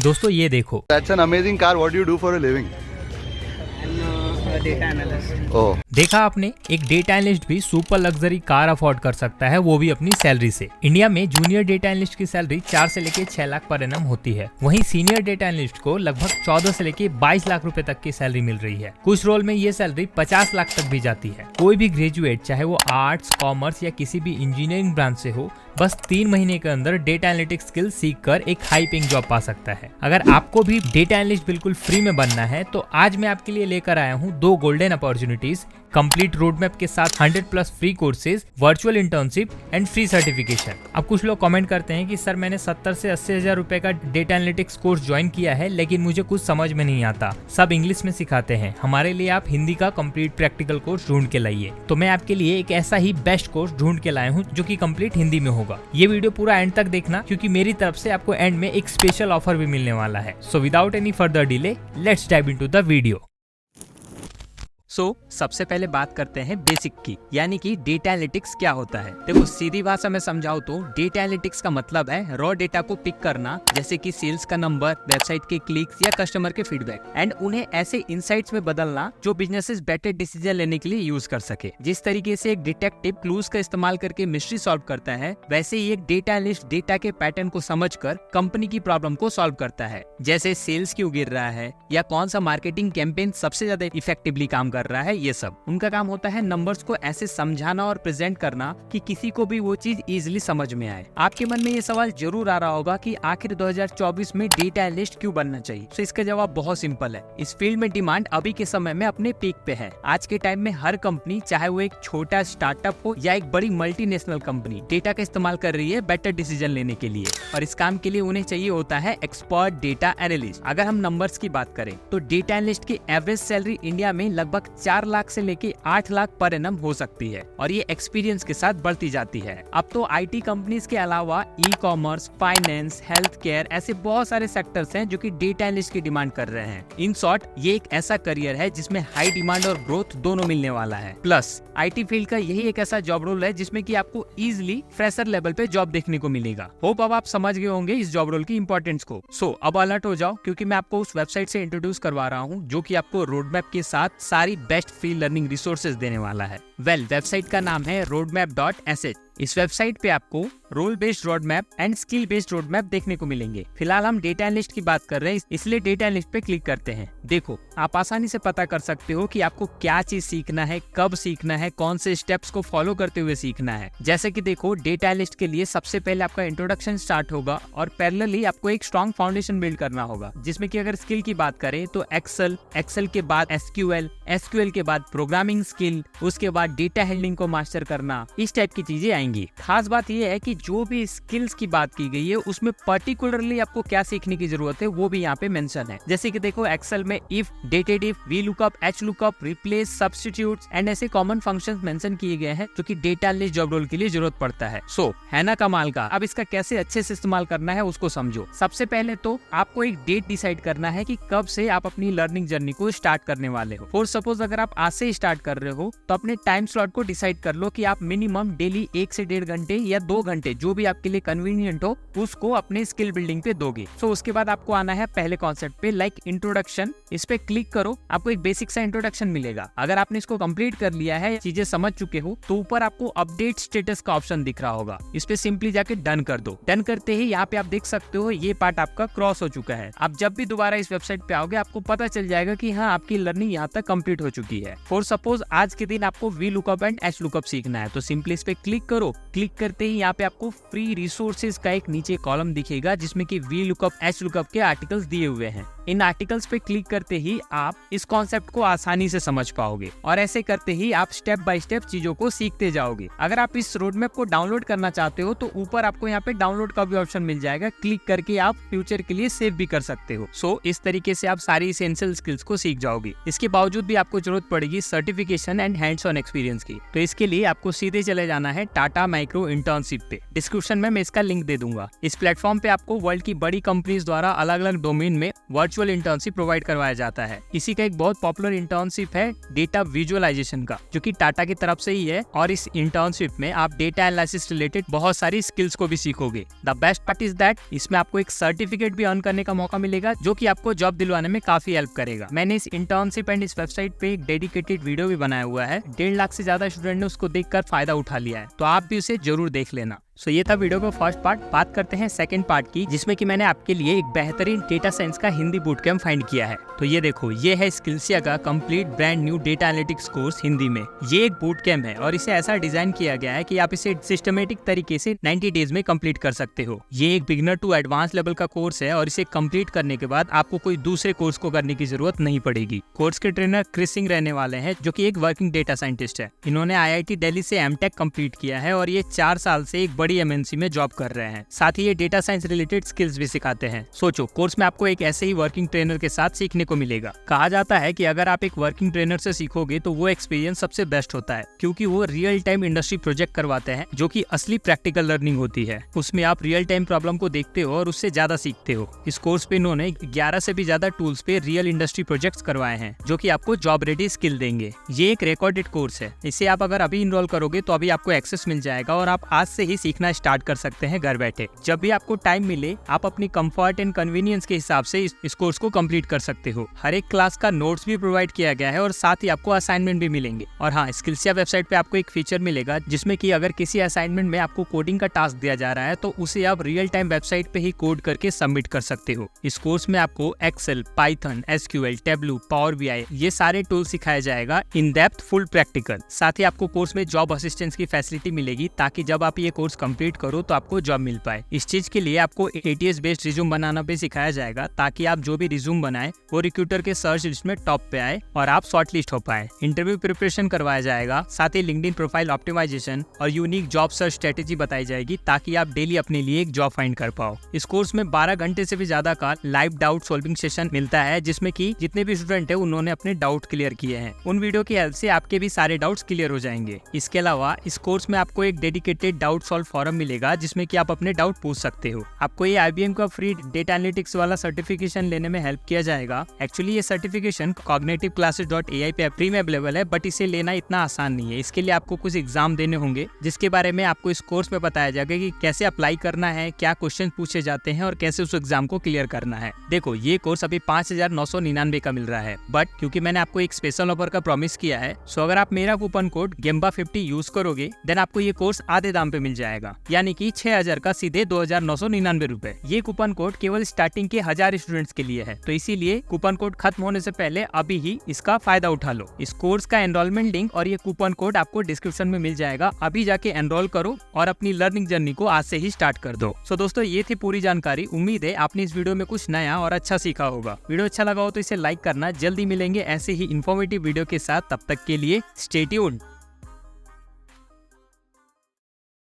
दोस्तों ये देखो। That's an amazing car. What do you do for a living? I'm a data analyst. Oh. देखा आपने, एक डेटा एनालिस्ट भी सुपर लग्जरी कार अफोर्ड कर सकता है, वो भी अपनी सैलरी से। इंडिया में जूनियर डेटा एनालिस्ट की सैलरी 4 से लेके 6 लाख पर एनम होती है। वहीं सीनियर डेटा एनालिस्ट को लगभग 14 से लेके 22 लाख रुपए तक की सैलरी मिल रही है। कुछ रोल में ये सैलरी 50 लाख तक भी जाती है। कोई भी ग्रेजुएट, चाहे वो आर्ट्स, कॉमर्स या किसी भी इंजीनियरिंग ब्रांच से हो, बस 3 महीने के अंदर डेटा एनालिटिक्स स्किल सीख कर एक हाई पेइंग जॉब पा सकता है। अगर आपको भी डेटा एनालिस्ट बिल्कुल फ्री में बनना है तो आज मैं आपके लिए लेकर आया हूँ 2 golden opportunities, complete road map के साथ 100+ free courses, virtual internship and free certification. अब कुछ लोग कमेंट करते हैं कि सर मैंने 70 से 80 हजार रुपए का डेटा एनालिटिक्स कोर्स ज्वाइन किया है, लेकिन मुझे कुछ समझ में नहीं आता, सब इंग्लिश में सिखाते हैं, हमारे लिए आप हिंदी का कंप्लीट प्रैक्टिकल कोर्स ढूंढ के लाइए। तो मैं आपके लिए एक ऐसा ही बेस्ट कोर्स ढूंढ के लाया हूँ जो कि कंप्लीट हिंदी में होगा। ये वीडियो पूरा एंड तक देखना, क्योंकि मेरी तरफ से आपको एंड में एक स्पेशल ऑफर भी मिलने वाला है। So without any further delay, let's dive into the video. सबसे पहले बात करते हैं बेसिक की, यानी कि डेटा एनालिटिक्स क्या होता है। देखो सीधी भाषा में समझाओ तो डेटा एनालिटिक्स का मतलब है रॉ डेटा को पिक करना, जैसे कि सेल्स का नंबर, वेबसाइट के क्लिक्स या कस्टमर के फीडबैक, एंड उन्हें ऐसे इनसाइट्स में बदलना जो बिजनेसेस बेटर डिसीजन लेने के लिए यूज कर सके। जिस तरीके से एक डिटेक्टिव क्लूज का इस्तेमाल करके मिस्ट्री सॉल्व करता है, वैसे ही एक डेटा एनालिस्ट डेटा के पैटर्न को समझकर कंपनी की प्रॉब्लम को सॉल्व करता है, जैसे सेल्स क्यों गिर रहा है या कौन सा मार्केटिंग कैंपेन सबसे ज्यादा इफेक्टिवली काम कर रहा है। ये सब उनका काम होता है नंबर्स को ऐसे समझाना और प्रेजेंट करना कि किसी को भी वो चीज इजीली समझ में आए। आपके मन में ये सवाल जरूर आ रहा होगा कि आखिर 2024 में डेटा एनालिस्ट क्यों बनना चाहिए। तो इसका जवाब बहुत सिंपल है। इस फील्ड में डिमांड अभी के समय में अपने पीक पे है। आज के टाइम में हर कंपनी, चाहे वो एक छोटा स्टार्टअप हो या एक बड़ी मल्टीनेशनल कंपनी, डेटा का इस्तेमाल कर रही है बेटर डिसीजन लेने के लिए, और इस काम के लिए उन्हें चाहिए होता है एक्सपर्ट डेटा एनालिस्ट। अगर हम नंबर्स की बात करें तो डेटा एनालिस्ट की एवरेज सैलरी इंडिया में लगभग 4 लाख से लेके 8 लाख पर एनम हो सकती है, और ये एक्सपीरियंस के साथ बढ़ती जाती है। अब तो आईटी कंपनीज के अलावा e commerce, finance, health care, ऐसे बहुत सारे सेक्टर्स हैं जो कि डेटा एनालिस्ट की डिमांड कर रहे हैं। इन शॉर्ट, ये एक ऐसा करियर है जिसमें हाई डिमांड और ग्रोथ दोनों मिलने वाला है। प्लस आईटी फील्ड का यही एक ऐसा जॉब रोल है जिसमें कि आपको इजिली फ्रेशर लेवल पे जॉब देखने को मिलेगा। होप अब आप समझ गए होंगे इस जॉब रोल की इंपॉर्टेंस को। सो अब अलर्ट हो जाओ, क्योंकि मैं आपको उस वेबसाइट से इंट्रोड्यूस करवा रहा हूँ जो कि आपको रोड मैप के साथ सारी बेस्ट फ्री लर्निंग रिसोर्सेज देने वाला है। वेबसाइट का नाम है roadmap.sh। इस वेबसाइट पे आपको role based road map and skill based road map देखने को मिलेंगे। फिलहाल हम डेटा एनालिस्ट की बात कर रहे हैं, इसलिए डेटा एनालिस्ट पे क्लिक करते हैं। देखो, आप आसानी से पता कर सकते हो कि आपको क्या चीज सीखना है, कब सीखना है, कौन से स्टेप्स को फॉलो करते हुए सीखना है। जैसे कि देखो, डेटा एनालिस्ट के लिए सबसे पहले आपका इंट्रोडक्शन स्टार्ट होगा, और पैरेलली आपको एक स्ट्रॉन्ग फाउंडेशन बिल्ड करना होगा, जिसमें कि अगर स्किल की बात करें तो एक्सेल के बाद एसक्यूएल के बाद प्रोग्रामिंग स्किल, उसके बाद डेटा हैंडलिंग को मास्टर करना, इस टाइप की चीजें आएंगी। खास बात यह है कि जो भी स्किल्स की बात की गई है उसमें पर्टिकुलरली आपको क्या सीखने की जरूरत है वो भी यहाँ पे मेंशन है। जैसे कि देखो, एक्सेल में if, dated if, V lookup, H lookup, replace, substitutes and ऐसे कॉमन फंक्शंस मेंशन किए गए हैं जो कि डेटा एनालिस्ट जॉब रोल के लिए जरूरत पड़ता है। सो है ना कमाल का। अब इसका कैसे अच्छे से इस्तेमाल करना है उसको समझो। सबसे पहले तो आपको एक डेट डिसाइड करना है कि कब से आप अपनी लर्निंग जर्नी को स्टार्ट करने वाले हो। फॉर सपोज अगर आप आज से स्टार्ट कर रहे हो तो अपने टाइम स्लॉट को डिसाइड कर लो कि आप मिनिमम डेली 1 से 1.5 घंटे या 2 घंटे, जो भी आपके लिए कन्वीनियंट हो, उसको अपने स्किल बिल्डिंग पे दोगे। सो उसके बाद आपको आना है पहले कॉन्सेप्ट पे, लाइक इंट्रोडक्शन। इस पे क्लिक करो, आपको एक बेसिक सा इंट्रोडक्शन मिलेगा। अगर आपने इसको कंप्लीट कर लिया है, चीजें समझ चुके हो, तो ऊपर आपको अपडेट स्टेटस का ऑप्शन दिख रहा होगा। इस पे सिंपली जाके डन कर दो। डन करते ही यहाँ पे आप देख सकते हो ये पार्ट आपका क्रॉस हो चुका है। आप जब भी दोबारा इस वेबसाइट पे आओगे आपको पता चल जाएगा कि हाँ, आपकी लर्निंग यहाँ तक कंप्लीट हो चुकी है। फॉर सपोज आज के दिन आपको V lookup and H lookup सीखना है, तो सिंपली इस पे क्लिक करो। क्लिक करते ही यहाँ पे आपको फ्री रिसोर्सेज का एक नीचे कॉलम दिखेगा जिसमें कि वी लुकअप, एच लुकअप के आर्टिकल्स दिए हुए हैं। इन आर्टिकल्स पे क्लिक करते ही आप इस कॉन्सेप्ट को आसानी से समझ पाओगे, और ऐसे करते ही आप स्टेप बाय स्टेप चीजों को सीखते जाओगे। अगर आप इस रोड मैप को डाउनलोड करना चाहते हो तो ऊपर आपको यहाँ पे डाउनलोड का भी ऑप्शन मिल जाएगा। क्लिक करके आप फ्यूचर के लिए सेव भी कर सकते हो। सो इस तरीके से आप सारी एसेंशियल स्किल्स को सीख जाओगे। इसके बावजूद भी आपको जरूरत पड़ेगी certification and hands on experience की, तो इसके लिए आपको सीधे चले जाना है टाटा माइक्रो इंटर्नशिप पे। डिस्क्रिप्शन में मैं इसका लिंक दे दूंगा। इस प्लेटफॉर्म पे आपको वर्ल्ड की बड़ी कंपनीज द्वारा अलग अलग डोमेन में वर्चुअल इंटर्नशिप प्रोवाइड करवाया जाता है। इसी का एक बहुत पॉपुलर इंटर्नशिप है डेटा विजुअलाइजेशन का, जो कि टाटा की तरफ से ही है, और इस इंटर्नशिप में आप डेटा एनालिसिस रिलेटेड बहुत सारी स्किल्स को भी सीखोगे। The best part is that इसमें आपको एक सर्टिफिकेट भी अर्न करने का मौका मिलेगा, जो कि आपको जॉब दिलवाने में काफी हेल्प करेगा। मैंने इस इंटर्नशिप एंड इस वेबसाइट पे एक डेडिकेटेड वीडियो भी बनाया हुआ है। 1.5 लाख से ज्यादा स्टूडेंट ने उसको देखकर फायदा उठा लिया है, तो आप भी उसे जरूर देख लेना। सो ये था वीडियो का फर्स्ट पार्ट। बात करते हैं सेकंड पार्ट की, जिसमें कि मैंने आपके लिए एक बेहतरीन डेटा साइंस का हिंदी बूट कैंप फाइंड किया है। तो ये देखो, ये है स्किल्सिया का complete brand new data analytics course Hindi में। ये एक बूट कैंप है और इसे ऐसा डिजाइन किया गया है कि आप इसे सिस्टमेटिक तरीके से 90 डेज में कंप्लीट कर सकते हो। ये एक बिगिनर टू एडवांस लेवल का कोर्स है और इसे कंप्लीट करने के बाद आपको कोई दूसरे कोर्स को करने की जरूरत नहीं पड़ेगी। कोर्स के ट्रेनर क्रिस सिंह रहने वाले हैं, जो कि एक वर्किंग डेटा साइंटिस्ट है। इन्होंने IIT दिल्ली से एमटेक कंप्लीट किया है और ये 4 साल से एक बड़ी MNC में जॉब कर रहे हैं। साथ ही ये डेटा साइंस रिलेटेड स्किल्स भी सिखाते हैं। सोचो, कोर्स में आपको एक ऐसे ही वर्किंग ट्रेनर के साथ सीखने को मिलेगा। कहा जाता है कि अगर आप एक वर्किंग ट्रेनर से सीखोगे तो वो एक्सपीरियंस सबसे बेस्ट होता है, क्योंकि वो रियल टाइम इंडस्ट्री प्रोजेक्ट करवाते हैं, जो कि असली प्रैक्टिकल लर्निंग होती है। उसमें आप रियल टाइम प्रॉब्लम को देखते हो और उससे ज्यादा सीखते हो। इस कोर्स पे इन्होंने 11 से भी ज्यादा टूल्स पे रियल इंडस्ट्री प्रोजेक्ट्स करवाए हैं, जो कि आपको जॉब रेडी स्किल देंगे। ये एक रिकॉर्डेड कोर्स है। इसे आप अगर अभी इनरोल करोगे तो अभी आपको एक्सेस मिल जाएगा और आप आज से ही सीखना स्टार्ट कर सकते हैं घर बैठे। जब भी आपको टाइम मिले, आप अपनी कंफर्ट एंड कन्वीनियंस के हिसाब से इस कोर्स को कंप्लीट कर सकते हो। हर एक क्लास का नोट्स भी प्रोवाइड किया गया है और साथ ही आपको असाइनमेंट भी मिलेंगे। और हाँ, स्किल्सिया वेबसाइट पे आपको एक फीचर मिलेगा, जिसमें कि अगर किसी असाइनमेंट में आपको कोडिंग का टास्क दिया जा रहा है तो उसे आप रियल टाइम वेबसाइट पे ही कोड करके सबमिट कर सकते हो। इस कोर्स में आपको Excel, Python, SQL, Tableau, power BI ये सारे टूल सिखाया जाएगा इन डेप्थ, फुल प्रैक्टिकल। साथ ही आपको कोर्स में जॉब असिस्टेंस की फैसिलिटी मिलेगी, ताकि जब आप ये कोर्स कंप्लीट करो तो आपको जॉब मिल पाए। इस चीज के लिए आपको ATS बेस्ड रिज्यूम बनाना भी सिखाया जाएगा, ताकि आप जो भी रिज्यूम बनाए वो रिक्रूटर के सर्च लिस्ट में टॉप पे आए और आप शॉर्टलिस्ट हो पाए। इंटरव्यू प्रिपरेशन करवाया जाएगा, साथ ही लिंक्डइन प्रोफाइल ऑप्टिमाइजेशन और यूनिक जॉब सर्च स्ट्रेटेजी बताई जाएगी, ताकि आप डेली अपने लिए एक जॉब फाइंड कर पाओ। इस कोर्स में 12 घंटे से भी ज्यादा का लाइव डाउट सॉल्विंग सेशन मिलता है, जिसमें कि जितने भी स्टूडेंट है उन्होंने अपने डाउट क्लियर किए हैं। उन वीडियो की हेल्प से आपके भी सारे डाउट्स क्लियर हो जाएंगे। इसके अलावा इस कोर्स में आपको एक डेडिकेटेड डाउट सॉल्व फोरम मिलेगा, जिसमें कि आप अपने डाउट पूछ सकते हो। आपको ये IBM का फ्री डेटा एनालिटिक्स वाला सर्टिफिकेशन लेने में हेल्प किया जाएगा। एक्चुअली ये सर्टिफिकेशन cognitiveClasses.ai पे फ्री में अवेलेबल है, बट इसे लेना इतना आसान नहीं है। इसके लिए आपको कुछ एग्जाम देने होंगे, जिसके बारे में आपको इस कोर्स में बताया जाएगा कि कैसे अप्लाई करना है, क्या क्वेश्चन पूछे जाते हैं और कैसे उस एग्जाम को क्लियर करना है। देखो, ये कोर्स अभी 5,999 का मिल रहा है, बट क्योंकि मैंने आपको एक स्पेशल ऑफर का प्रॉमिस किया है, सो अगर आप मेरा कूपन कोड GEMBA50 यूज करोगे, देन आपको ये कोर्स आधे दाम पे मिल जाएगा, यानी कि 6,000 का सीधे 2,999 रुपए। ये कूपन कोड केवल स्टार्टिंग के 1000 स्टूडेंट्स के लिए है, तो इसीलिए कूपन कोड खत्म होने से पहले अभी ही इसका फायदा उठा लो। इस कोर्स का एनरोलमेंट लिंक और ये कूपन कोड आपको डिस्क्रिप्शन में मिल जाएगा। अभी जाके एनरोल करो और अपनी लर्निंग जर्नी को आज से ही स्टार्ट कर दो। सो दोस्तों, ये थी पूरी जानकारी। उम्मीद है आपने इस वीडियो में कुछ नया और अच्छा सीखा होगा। वीडियो अच्छा लगा हो तो इसे लाइक करना। जल्दी मिलेंगे ऐसे ही इन्फॉर्मेटिव वीडियो के साथ, तब तक के लिए स्टे ट्यून्ड।